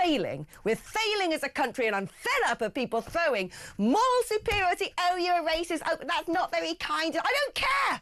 failing. We're failing as a country, and I'm fed up of people throwing moral superiority. Oh, you're a racist. Oh, that's not very kind. I don't care.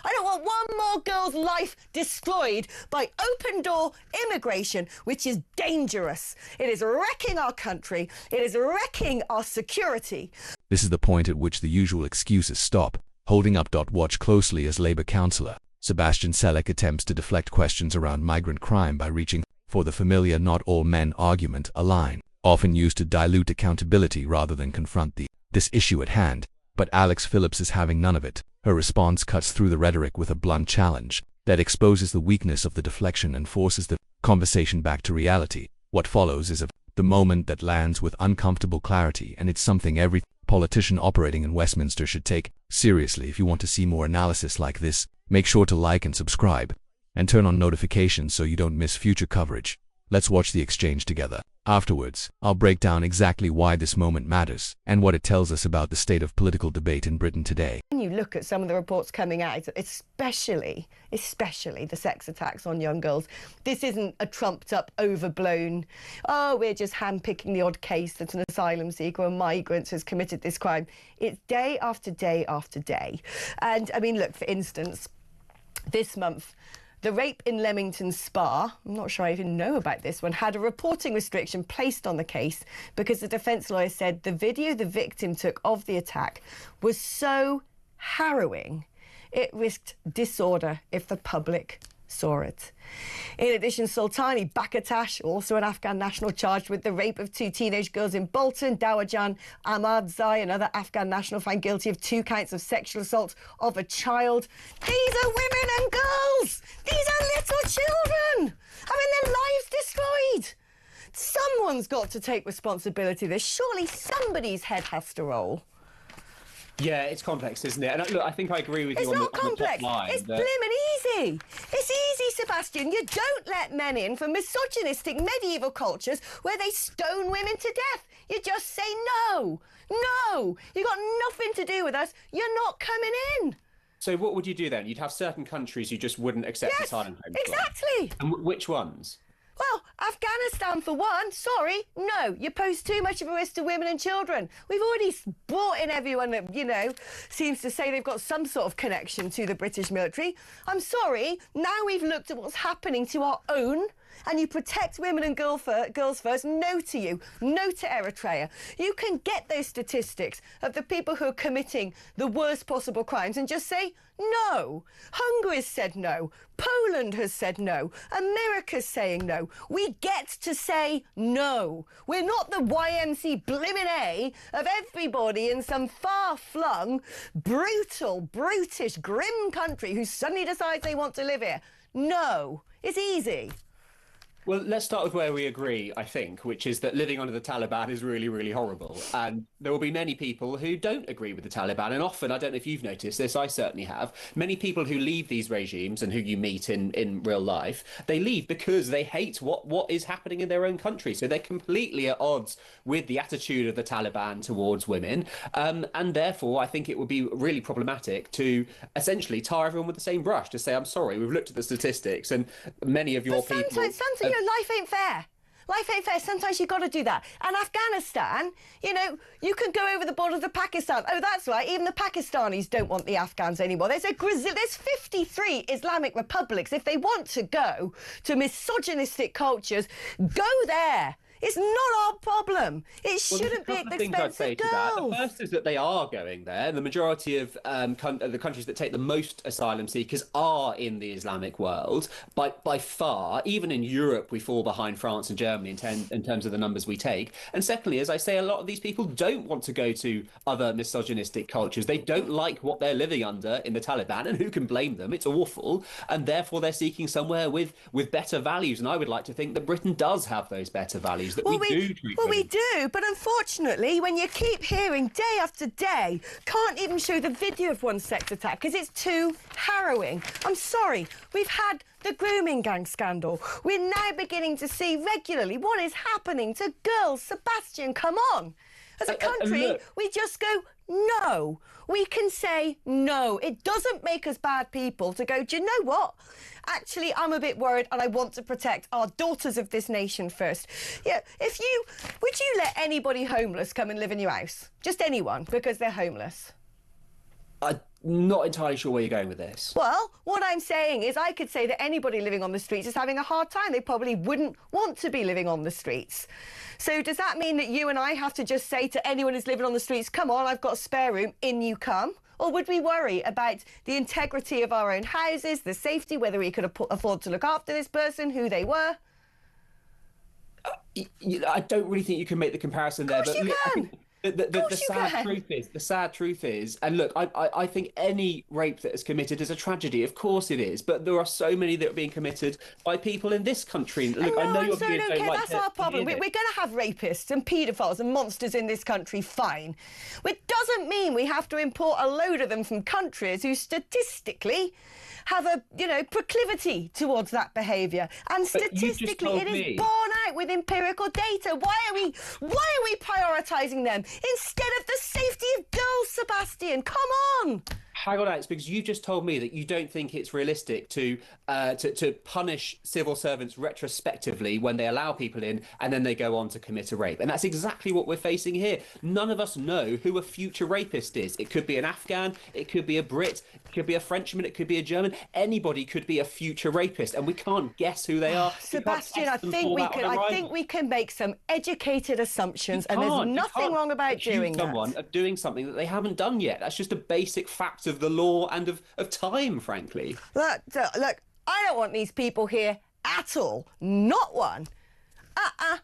I don't want one more girl's life destroyed by open-door immigration, which is dangerous. It is wrecking our country. It is wrecking our security. This is the point at which the usual excuses stop. Holding up. Watch closely as Labour councillor Sebastian Selleck attempts to deflect questions around migrant crime by reaching for the familiar "not all men" argument, a line often used to dilute accountability rather than confront this issue at hand. But Alex Phillips is having none of it. Her response cuts through the rhetoric with a blunt challenge that exposes the weakness of the deflection and forces the conversation back to reality. What follows is the moment that lands with uncomfortable clarity, and it's something every politician operating in Westminster should take seriously. If you want to see more analysis like this, make sure to like and subscribe, and turn on notifications so you don't miss future coverage. Let's watch the exchange together. Afterwards, I'll break down exactly why this moment matters and what it tells us about the state of political debate in Britain today. When you look at some of the reports coming out, especially the sex attacks on young girls, this isn't a trumped-up, overblown, oh, we're just handpicking the odd case that an asylum seeker or migrant has committed this crime. It's day after day after day. And, I mean, look, for instance, this month, the rape in Leamington Spa, I'm not sure I even know about this one, had a reporting restriction placed on the case because the defence lawyer said the video the victim took of the attack was so harrowing, it risked disorder if the public saw it. In addition, Sultani Bakatash, also an Afghan national charged with the rape of 2 teenage girls in Bolton, Dawajan Ahmadzai, another Afghan national found guilty of 2 counts of sexual assault of a child. These are women and girls! These are little children! Having their lives destroyed! Someone's got to take responsibility. There's surely somebody's head has to roll. Yeah, it's complex, isn't it? And look, I think I agree with you on the top line. It's blimmin' easy. It's easy, Sebastian. You don't let men in from misogynistic medieval cultures where they stone women to death. You just say no. No, you got nothing to do with us. You're not coming in. So what would you do then? You'd have certain countries you just wouldn't accept asylum homes. Exactly. And which ones? Well, Afghanistan for one. Sorry, no, you pose too much of a risk to women and children. We've already brought in everyone that, you know, seems to say they've got some sort of connection to the British military. I'm sorry, now we've looked at what's happening to our own, and you protect women and girls first. No to you, no to Eritrea. You can get those statistics of the people who are committing the worst possible crimes and just say no. Hungary's said no. Poland has said no. America's saying no. We get to say no. We're not the YMC blimmin' A of everybody in some far-flung, brutal, brutish, grim country who suddenly decides they want to live here. No. It's easy. Well, let's start with where we agree, I think, which is that living under the Taliban is really, really horrible. And there will be many people who don't agree with the Taliban. And often, I don't know if you've noticed this, I certainly have, many people who leave these regimes and who you meet in real life, they leave because they hate what is happening in their own country. So they're completely at odds with the attitude of the Taliban towards women. And therefore, I think it would be really problematic to essentially tar everyone with the same brush, to say, I'm sorry, we've looked at the statistics and many of your people... Sometimes life ain't fair. Life ain't fair. Sometimes you've got to do that. And Afghanistan, you know, you can go over the border to Pakistan. Oh, that's right. Even the Pakistanis don't want the Afghans anymore. There's 53 Islamic republics. If they want to go to misogynistic cultcultures, go there. It's not our problem. It shouldn't be at the expense of girls. The first is that they are going there. The majority of the countries that take the most asylum seekers are in the Islamic world. By far, even in Europe, we fall behind France and Germany in terms of the numbers we take. And secondly, as I say, a lot of these people don't want to go to other misogynistic cultures. They don't like what they're living under in the Taliban, and who can blame them? It's awful. And therefore, they're seeking somewhere with better values. And I would like to think that Britain does have those better values. We do, but unfortunately, when you keep hearing day after day, can't even show the video of one sex attack because it's too harrowing. I'm sorry, we've had the grooming gang scandal. We're now beginning to see regularly what is happening to girls. Sebastian, come on. As a country, we just go, no. We can say no. It doesn't make us bad people to go, do you know what? actually, I'm a bit worried and I want to protect our daughters of this nation first. Yeah, would you let anybody homeless come and live in your house? Just anyone, because they're homeless? I'm not entirely sure where you're going with this. Well, what I'm saying is I could say that anybody living on the streets is having a hard time. They probably wouldn't want to be living on the streets. So does that mean that you and I have to just say to anyone who's living on the streets, come on, I've got a spare room, in you come? Or would we worry about the integrity of our own houses, the safety, whether we could afford to look after this person, who they were? I don't really think you can make the comparison there. Of course you can. The sad truth is, and look, I think any rape that is committed is a tragedy. Of course it is, but there are so many that are being committed by people in this country. Look, I know you're being don't care. That's our problem. We're going to have rapists and paedophiles and monsters in this country, fine. It doesn't mean we have to import a load of them from countries who statistically have a, proclivity towards that behaviour. And statistically, it is borne out with empirical data. Why are we prioritising them instead of the safety of girls, Sebastian? Come on! Hang on, Alex, because you just told me that you don't think it's realistic to punish civil servants retrospectively when they allow people in and then they go on to commit a rape. And that's exactly what we're facing here. None of us know who a future rapist is. It could be an Afghan, it could be a Brit, it could be a Frenchman, it could be a German. Anybody could be a future rapist, and we can't guess who they are. Sebastian, I think we can make some educated assumptions, and there's nothing wrong about doing that. Someone of doing something that they haven't done yet. That's just a basic fact of the law and of time, frankly. Look, I don't want these people here at all. Not one.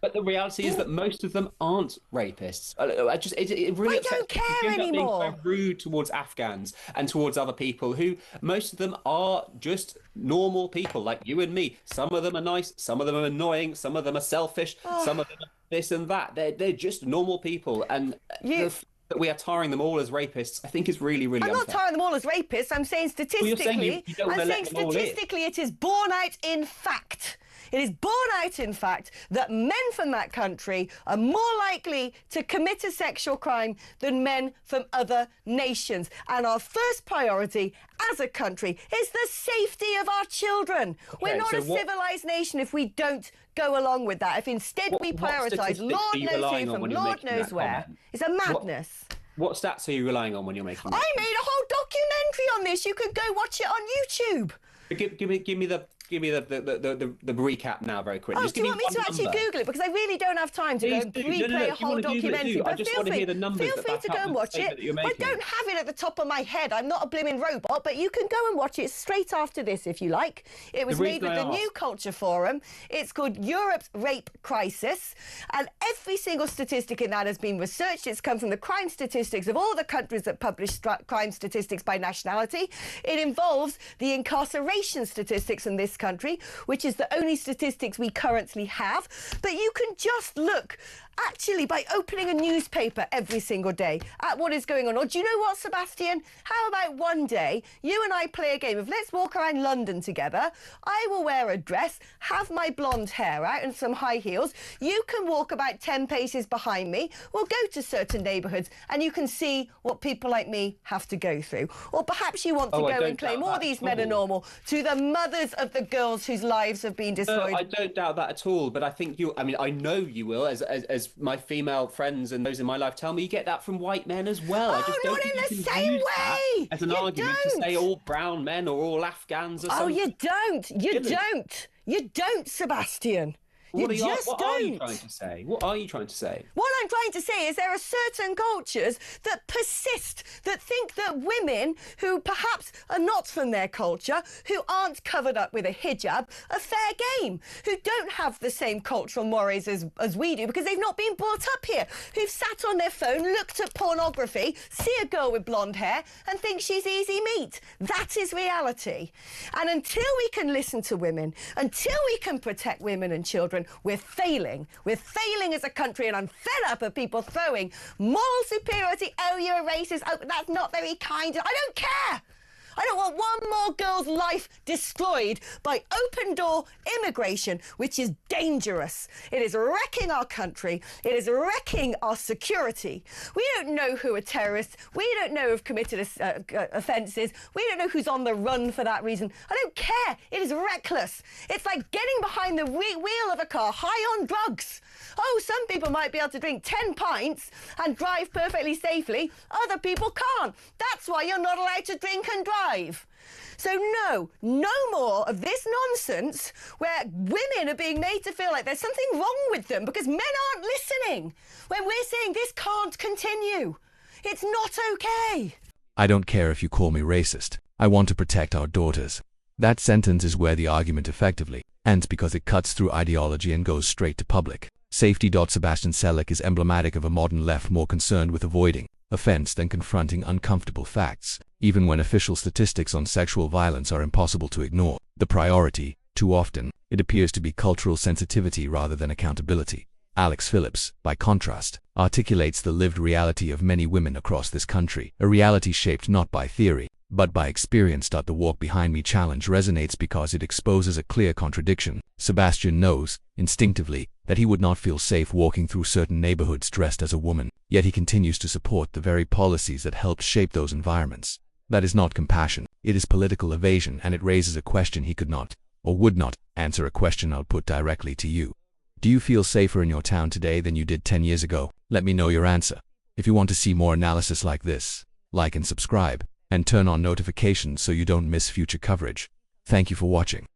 But the reality is that most of them aren't rapists. It really upsets me. I don't care anymore. Being so rude towards Afghans and towards other people who, most of them are just normal people like you and me. Some of them are nice, some of them are annoying, some of them are selfish, some of them are this and that. They're just normal people, and that we are tarring them all as rapists, I think is really, really unfair. I'm not tarring them all as rapists. I'm saying statistically, it is borne out in fact. It is borne out, in fact, that men from that country are more likely to commit a sexual crime than men from other nations. And our first priority as a country is the safety of our children. We're not a civilised nation if we don't go along with that. If instead we prioritise Lord knows who from Lord knows where. It's a madness. What stats are you relying on when you're making that? I made a whole documentary on this. You could go watch it on YouTube. Give me the recap now, very quickly. Oh, do you want me to actually Google it? Because I really don't have time to go and replay a whole documentary. But feel free to go and watch it. I don't have it at the top of my head. I'm not a blimmin' robot, but you can go and watch it straight after this if you like. It was made with the New Culture Forum. It's called Europe's Rape Crisis. And every single statistic in that has been researched. It's come from the crime statistics of all the countries that publish crime statistics by nationality. It involves the incarceration statistics in this country, which is the only statistics we currently have. But you can just look, actually, by opening a newspaper every single day at what is going on. Or do you know what, Sebastian? How about one day you and I play a game of let's walk around London together. I will wear a dress, have my blonde hair out and some high heels. You can walk about 10 paces behind me. We'll go to certain neighbourhoods and you can see what people like me have to go through. Or perhaps you want to go and claim all these men are normal to the mothers of the girls whose lives have been destroyed. I don't doubt that at all, but I think I know you will, as my female friends and those in my life tell me, you get that from white men as well. Oh, I just don't not think in you the can same use that way. as an argument to say all brown men or all Afghans or something. Oh, you don't. You don't, Sebastian. What are you trying to say? What are you trying to say? What I'm trying to say is there are certain cultures that persist, that think that women who perhaps are not from their culture, who aren't covered up with a hijab, are fair game, who don't have the same cultural mores as we do because they've not been brought up here, who've sat on their phone, looked at pornography, see a girl with blonde hair and think she's easy meat. That is reality. And until we can listen to women, until we can protect women and children, we're failing. We're failing as a country, and I'm fed up of people throwing moral superiority. Oh, you're a racist. Oh, that's not very kind. I don't care. I don't want one more girl's life destroyed by open-door immigration, which is dangerous. It is wrecking our country. It is wrecking our security. We don't know who are terrorists. We don't know who've committed offences. We don't know who's on the run for that reason. I don't care. It is reckless. It's like getting behind the wheel of a car high on drugs. Oh, some people might be able to drink 10 pints and drive perfectly safely. Other people can't. That's why you're not allowed to drink and drive. So no more of this nonsense where women are being made to feel like there's something wrong with them because men aren't listening when we're saying this can't continue. It's not okay. I don't care if you call me racist. I want to protect our daughters. That sentence is where the argument effectively ends because it cuts through ideology and goes straight to public safety. Sebastian Selleck is emblematic of a modern left more concerned with avoiding offense than confronting uncomfortable facts. Even when official statistics on sexual violence are impossible to ignore, the priority, too often, it appears to be cultural sensitivity rather than accountability. Alex Phillips, by contrast, articulates the lived reality of many women across this country, a reality shaped not by theory, but by experience. The Walk Behind Me challenge resonates because it exposes a clear contradiction. Sebastian knows, instinctively, that he would not feel safe walking through certain neighborhoods dressed as a woman, yet he continues to support the very policies that helped shape those environments. That is not compassion, it is political evasion, and it raises a question he could not, or would not, answer, a question I'll put directly to you. Do you feel safer in your town today than you did 10 years ago? Let me know your answer. If you want to see more analysis like this, like and subscribe, and turn on notifications so you don't miss future coverage. Thank you for watching.